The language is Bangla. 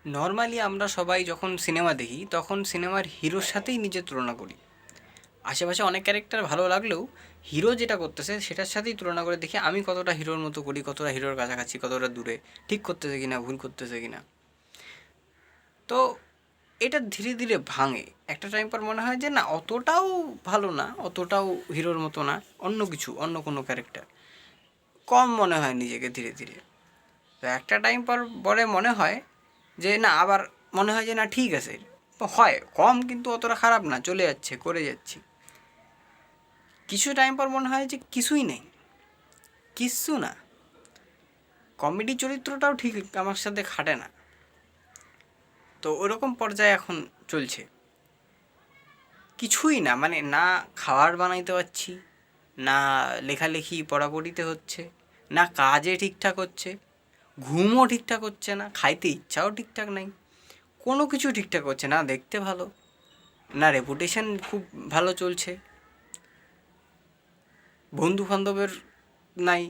নর্মালি আমরা সবাই যখন সিনেমা দেখি তখন সিনেমার হিরোর সাথেই নিজের তুলনা করি। আশেপাশে অনেক ক্যারেক্টার ভালো লাগলেও হিরো যেটা করতেছে সেটার সাথেই তুলনা করে দেখি আমি কতটা হিরোর মতো করি, কতটা হিরোর কাছাকাছি, কতটা দূরে, ঠিক করতেছে কিনা, ভুল করতেছে কিনা। তো এটা ধীরে ধীরে ভাঙে। একটা টাইম পর মনে হয় যে না, অতটাও ভালো না, অতটাও হিরোর মতো না, অন্য কিছু, অন্য কোনো ক্যারেক্টার কম মনে হয় নিজেকে ধীরে ধীরে। তো একটা টাইম পর পরে মনে হয় যে না, আবার মনে হয় যে না ঠিক আছে, হয় কম কিন্তু অতটা খারাপ না, চলে যাচ্ছে, করে যাচ্ছি। কিছু টাইম পর মনে হয় যে কিছুই নেই, কিচ্ছু না, কমেডি চরিত্রটাও ঠিক আমার সাথে খাটে না। তো ওরকম পর্যায়ে এখন চলছে। কিছুই না, মানে না খাবার বানাইতে পারছি, না লেখালেখি পড়াপড়িতে হচ্ছে, না কাজে ঠিকঠাক হচ্ছে, ঘুমও ঠিকঠাক হচ্ছে না, খাইতে ইচ্ছাও ঠিকঠাক নাই, কোনো কিছু ঠিকঠাক হচ্ছে না। দেখতে ভালো, না রেপুটেশন খুব ভালো চলছে, বন্ধু বান্ধবের নাই,